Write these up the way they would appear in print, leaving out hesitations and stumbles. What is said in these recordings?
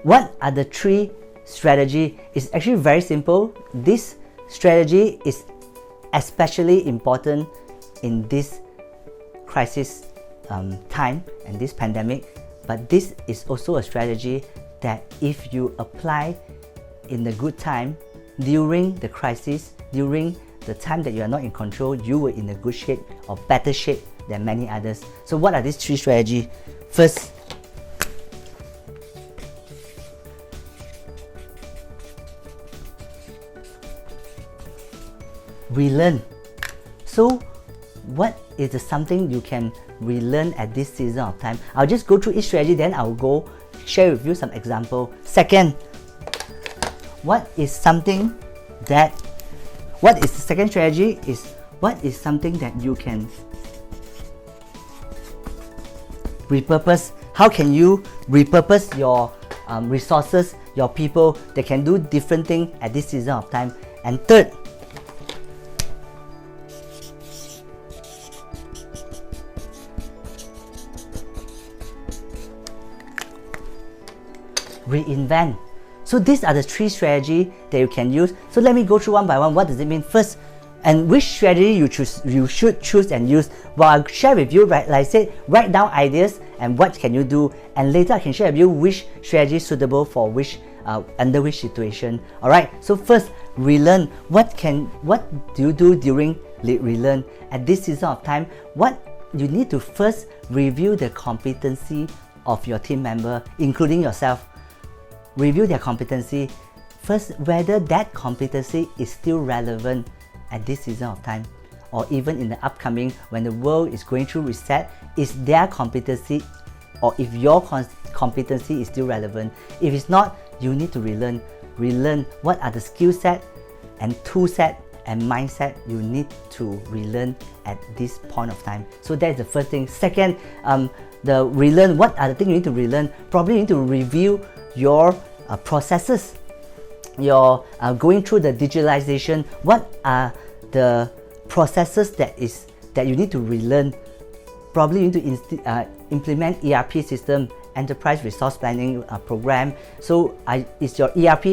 what are the 3 strategy? It's actually very simple. This strategy is especially important in this crisis time and this pandemic, but this is also a strategy that if you apply in the good time, during the crisis, during the time that you are not in control, you were in a good shape or better shape than many others. So what are these 3 strategies? First, relearn. So what is something you can relearn at this season of time? I'll just go through each strategy, then I'll go share with you some example. Second, what is something that, what is the second strategy is what is something that you can repurpose? How can you repurpose your resources, your people that can do different things at this season of time? And third, reinvent. So these are the 3 strategies that you can use. So let me go through one by one. What does it mean? First, and which strategy you should choose and use. Well, I'll share with you, right, like I said, write down ideas and what can you do, and later I can share with you which strategy is suitable for which under which situation. Alright, so first, relearn. What do you do during relearn? At this season of time, what you need to first review the competency of your team member, including yourself. Review their competency. First, whether that competency is still relevant at this season of time, or even in the upcoming when the world is going through reset, is their competency, or if your competency is still relevant. If it's not, you need to relearn. Relearn what are the skill set and tool set and mindset you need to relearn at this point of time. So that's the first thing. Second, the relearn, what are the things you need to relearn? Probably you need to review your processes. You're going through the digitalization. What are the processes that you need to relearn? Probably you need to implement ERP system, enterprise resource planning program. So is your ERP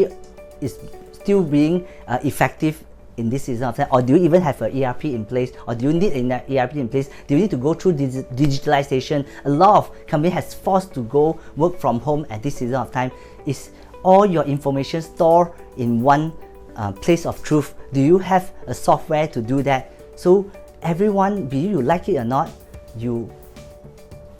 is still being effective in this season of time, or do you even have an ERP in place, or do you need an ERP in place? Do you need to go through digitalization? A lot of companies has forced to go work from home at this season of time. Is all your information stored in one place of truth? Do you have a software to do that? So everyone, be you like it or not, you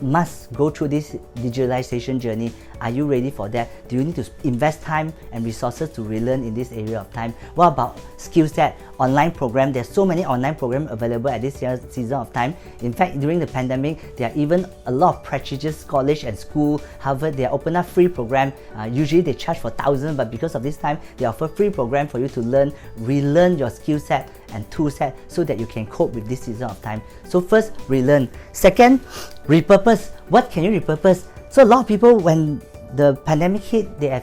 must go through this digitalization journey. Are you ready for that? Do you need to invest time and resources to relearn in this area of time? What about skill set, online program? There's so many online programs available at this season of time. In fact, during the pandemic, there are even a lot of prestigious college and school. Harvard, they open up free program. Usually they charge for thousands, but because of this time, they offer free program for you to learn, relearn your skill set and tool set so that you can cope with this season of time. So first, relearn. Second, repurpose. What can you repurpose? So a lot of people, when the pandemic hit, they are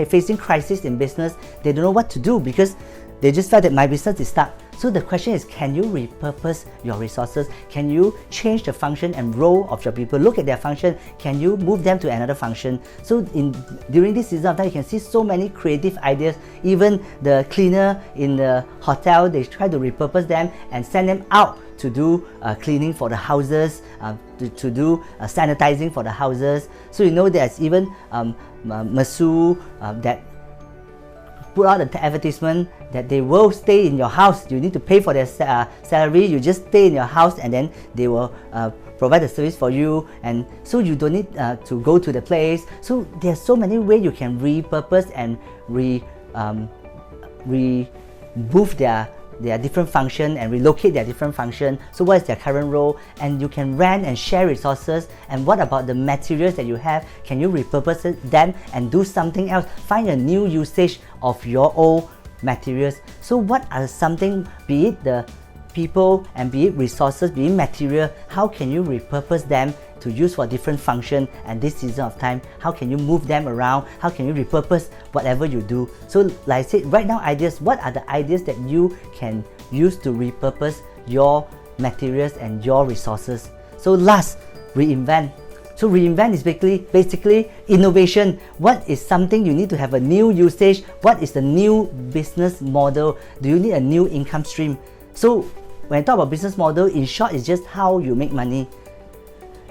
facing crisis in business, they don't know what to do because they just felt that my business is stuck. So the question is, can you repurpose your resources? Can you change the function and role of your people? Look at their function. Can you move them to another function? So during this season of time, you can see so many creative ideas. Even the cleaner in the hotel, they try to repurpose them and send them out to do cleaning for the houses, to do sanitizing for the houses. So you know there's even Masu that put out the advertisement that they will stay in your house. You need to pay for their salary. You just stay in your house and then they will provide the service for you, and so you don't need to go to the place. So there's so many ways you can repurpose and remove their different function and relocate their different function. So what is their current role? And you can rent and share resources. And what about the materials that you have? Can you repurpose them and do something else? Find a new usage of your old materials. So what are something, be it the people and be it resources, be it material, how can you repurpose them to use for different function at this season of time? How can you move them around? How can you repurpose whatever you do? So like I said, write down ideas. What are the ideas that you can use to repurpose your materials and your resources? So last, reinvent. So reinvent is basically innovation. What is something you need to have a new usage? What is the new business model? Do you need a new income stream? So when I talk about business model, in short, it's just how you make money.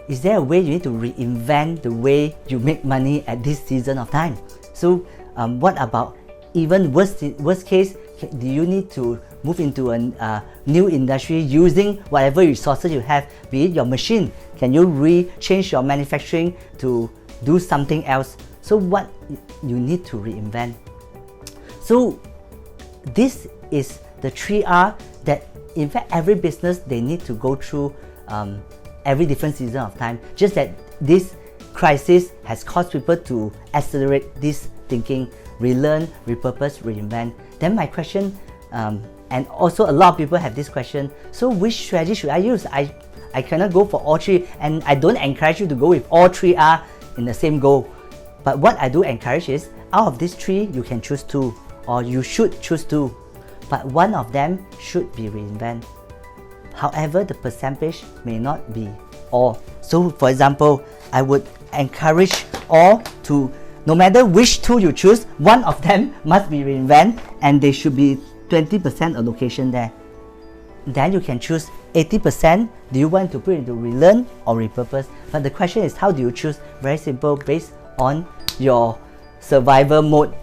Is there a way you need to reinvent the way you make money at this season of time? So what about even worst case, do you need to move into a new industry using whatever resources you have, be it your machine? Can you change your manufacturing to do something else? So what you need to reinvent. So this is the 3R that in fact every business they need to go through every different season of time. Just that this crisis has caused people to accelerate this thinking, relearn, repurpose, reinvent. Then my question, and also a lot of people have this question, so which strategy should I use? I cannot go for all three, and I don't encourage you to go with all 3R in the same goal. But what I do encourage is, out of these three, you can choose two, or you should choose two. But one of them should be reinvent. However, the percentage may not be all. So for example, I would encourage all to, no matter which two you choose, one of them must be reinvent, and they should be 20% allocation there. Then you can choose 80%. Do you want to put into relearn or repurpose? But the question is, how do you choose? Very simple, based on your survival mode.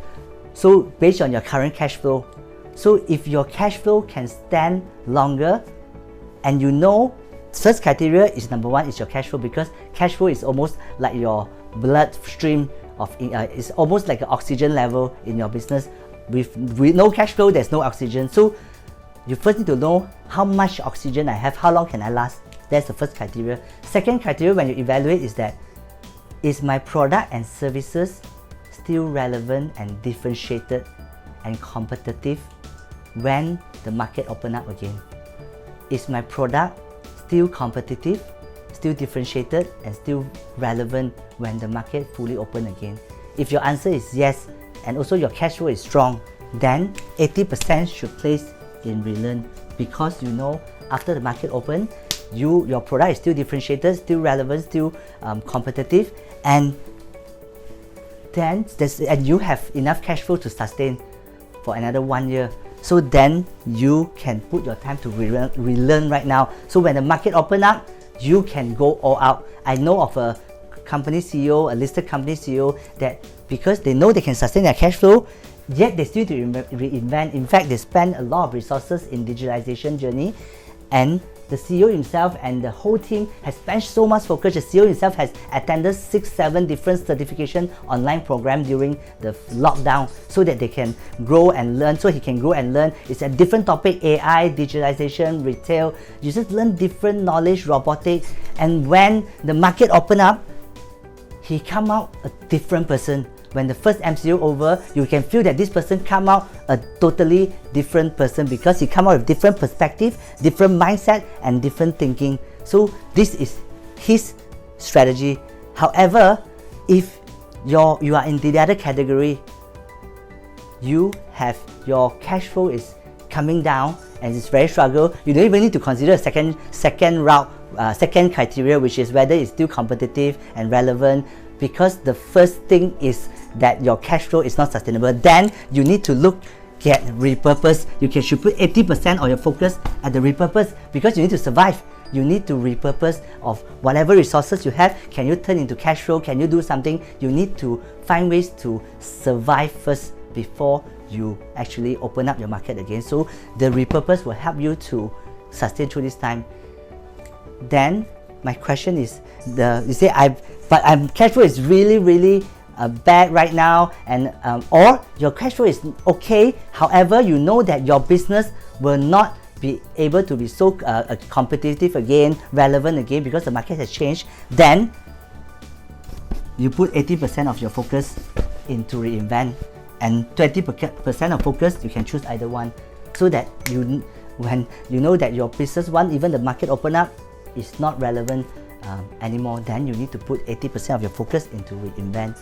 So based on your current cash flow. So if your cash flow can stand longer, and you know, first criteria is number one is your cash flow, because cash flow is almost like your bloodstream of it's almost like an oxygen level in your business. With no cash flow, there's no oxygen. So you first need to know how much oxygen I have, how long can I last. That's the first criteria. Second criteria when you evaluate is that, is my product and services still relevant and differentiated and competitive when the market open up again? Is my product still competitive, still differentiated, and still relevant when the market fully open again? If your answer is yes, and also your cash flow is strong, then 80% should place in relearn, because you know after the market open, your product is still differentiated, still relevant, still competitive, and then you have enough cash flow to sustain for another 1 year. So then you can put your time to relearn right now. So when the market open up, you can go all out. I know of a company CEO, a listed company CEO, that because they know they can sustain their cash flow, yet they still need to reinvent. In fact, they spend a lot of resources in digitalization journey, and the CEO himself and the whole team has spent so much focus. The CEO himself has attended 6-7 different certification online programs during the lockdown, so that they can grow and learn. So he can grow and learn. It's a different topic: AI, digitalization, retail. You just learn different knowledge, robotics, and when the market open up, he come out a different person. When the first MCO over, you can feel that this person come out a totally different person, because he come out with different perspective, different mindset, and different thinking. So this is his strategy. However, if you are in the other category, you have your cash flow is coming down and it's very struggle, you don't even need to consider a second route, second criteria, which is whether it's still competitive and relevant, because the first thing is that your cash flow is not sustainable. Then you need to look at repurpose. You should put 80% of your focus at the repurpose, because you need to survive. You need to repurpose of whatever resources you have. Can you turn into cash flow? Can you do something? You need to find ways to survive first before you actually open up your market again. So the repurpose will help you to sustain through this time. Then my question is, you say cash flow is really bad right now, and or your cash flow is okay, however you know that your business will not be able to be so competitive again, relevant again, because the market has changed. Then you put 80% of your focus into reinvent, and 20% of focus you can choose either one, so that when you know that your business one, even the market open up, is not relevant anymore, then you need to put 80% of your focus into reinvent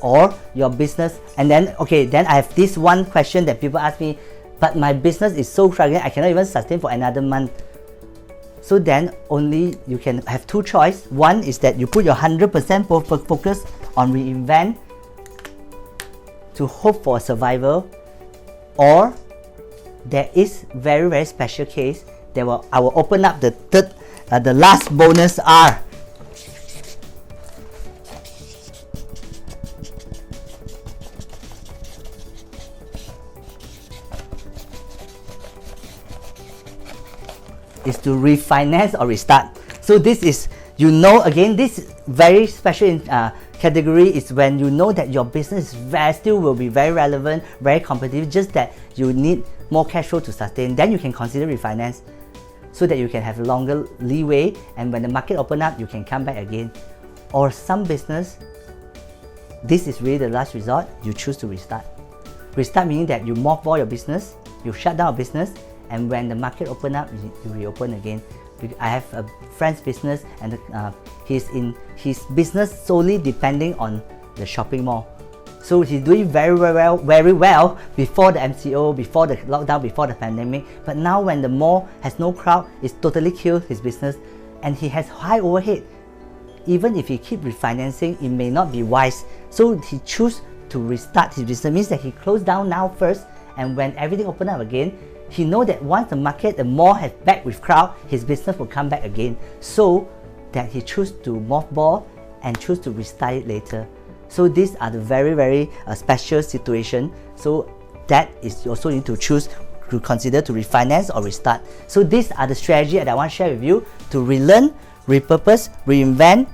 or your business. And then then I have this one question that people ask me, but my business is so struggling, I cannot even sustain for another month. So then only you can have two choices. One is that you put your 100% focus on reinvent to hope for survival, or there is very special case that I will open up the the last bonus R. Is to refinance or restart. So this is, you know, again, this very special category is when you know that your business still will be very relevant, very competitive, just that you need more cash flow to sustain. Then you can consider refinance so that you can have longer leeway, and when the market open up, you can come back again. Or some business, this is really the last resort, you choose to restart. Restart meaning that you mothball your business, you shut down a business, and when the market open up, you reopen again. I have a friend's business, and he's in his business solely depending on the shopping mall. So he's doing very well before the MCO, before the lockdown, before the pandemic. But now when the mall has no crowd, it's totally killed his business, and he has high overhead. Even if he keep refinancing, it may not be wise. So he choose to restart his business. Means that he closed down now first, and when everything open up again, he know that once the market, the mall has back with crowd, his business will come back again. So that he choose to mothball and choose to restart it later. So these are the very special situation. So that is also need to choose to consider to refinance or restart. So these are the strategy that I want to share with you to relearn, repurpose, reinvent.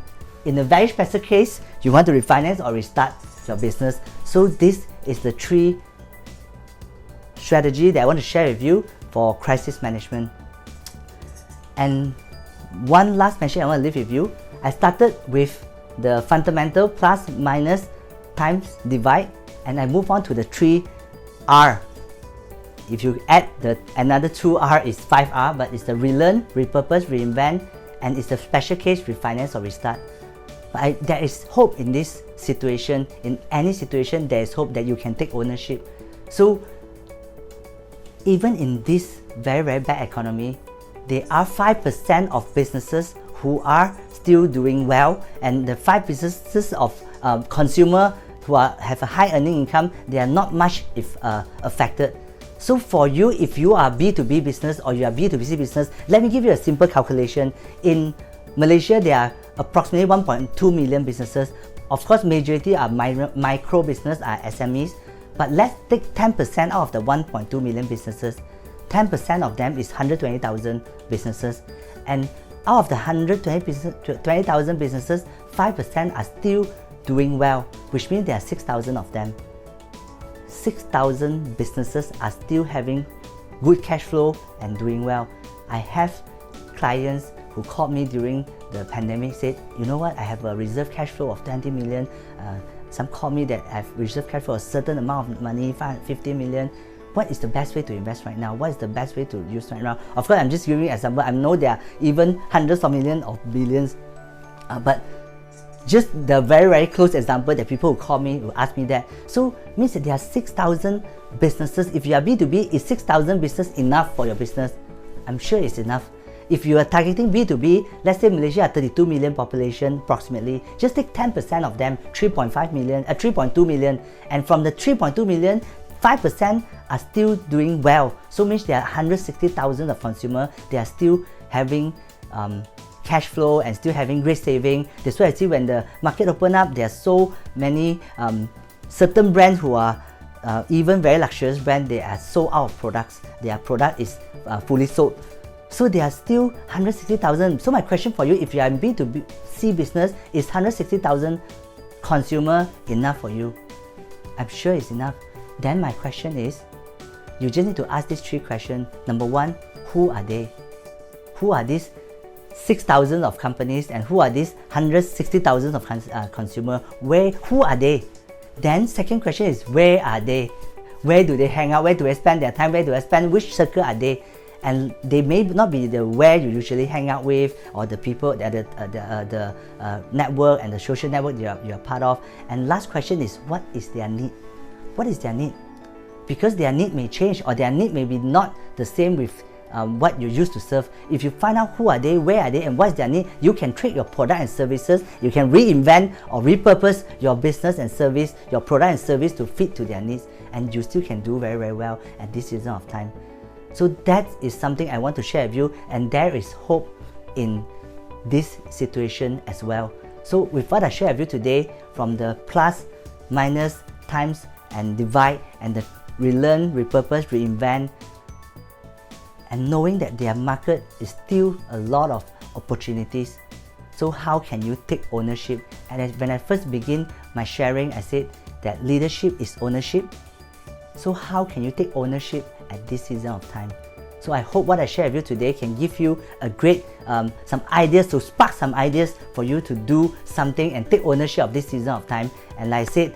In a very special case, you want to refinance or restart your business. So this is the three strategy that I want to share with you for crisis management. And one last mention I want to leave with you. I started with the fundamental plus, minus, times, divide, and I move on to the 3R. If you add another 2R is 5R, but it's the relearn, repurpose, reinvent, and it's a special case, refinance or restart. But there is hope in this situation. In any situation, there is hope that you can take ownership. So even in this very bad economy, there are 5% of businesses who are still doing well, and the 5 businesses of consumer who have a high earning income, they are not much affected. So for you, if you are B2B business or you are B2C business, let me give you a simple calculation. In Malaysia, there are approximately 1.2 million businesses. Of course, majority are micro business, are SMEs. But let's take 10% out of the 1.2 million businesses. 10% of them is 120,000 businesses. And out of the 120,000 businesses, 5% are still doing well, which means there are 6,000 of them. 6,000 businesses are still having good cash flow and doing well. I have clients who called me during the pandemic, said, you know what, I have a reserve cash flow of 20 million. Some call me that I've reserved cash for a certain amount of money, 50 million. What is the best way to invest right now? What is the best way to use right now? Of course, I'm just giving you an example. I know there are even hundreds of millions or billions, but just the very close example that people who call me will ask me that. So means that there are 6,000 businesses. If you are B2B, is 6,000 business enough for your business? I'm sure it's enough. If you are targeting B2B, let's say Malaysia has 32 million population approximately, just take 10% of them, 3.2 million, and from the 3.2 million, 5% are still doing well. So means there are 160,000 of consumers, they are still having cash flow and still having great saving. That's why I see when the market open up, there are so many certain brands who are even very luxurious brands, they are sold out of products. Their product is fully sold. So there are still 160,000. So my question for you, if you are in B2C business, is 160,000 consumer enough for you? I'm sure it's enough. Then my question is, you just need to ask these 3 questions. Number 1, who are they? Who are these 6,000 of companies, and who are these 160,000 of consumer? Who are they? Then second question is, where are they? Where do they hang out? Where do they spend their time? Where do they spend? Which circle are they? And they may not be the where you usually hang out with, or the people that the network and the social network you are part of. And last question is, what is their need? What is their need? Because their need may change, or their need may be not the same with what you used to serve. If you find out who are they, where are they, and what's their need, you can trade your product and services. You can reinvent or repurpose your business and service, your product and service to fit to their needs, and you still can do very, very well at this season of time. So that is something I want to share with you, and there is hope in this situation as well. So with what I share with you today, from the plus, minus, times, and divide, and the relearn, repurpose, reinvent, and knowing that their market is still a lot of opportunities. So how can you take ownership? And when I first begin my sharing, I said that leadership is ownership. So how can you take ownership at this season of time? So I hope what I share with you today can give you a great, some ideas, to spark some ideas for you to do something and take ownership of this season of time. And like I said,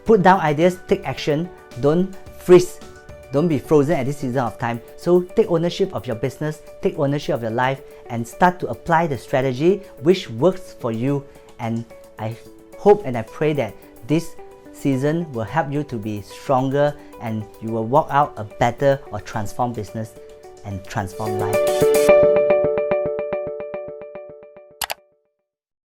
put down ideas, take action, don't freeze, don't be frozen at this season of time. So take ownership of your business, take ownership of your life, and start to apply the strategy which works for you. And I hope and I pray that this season will help you to be stronger, and you will walk out a better or transformed business and transform life.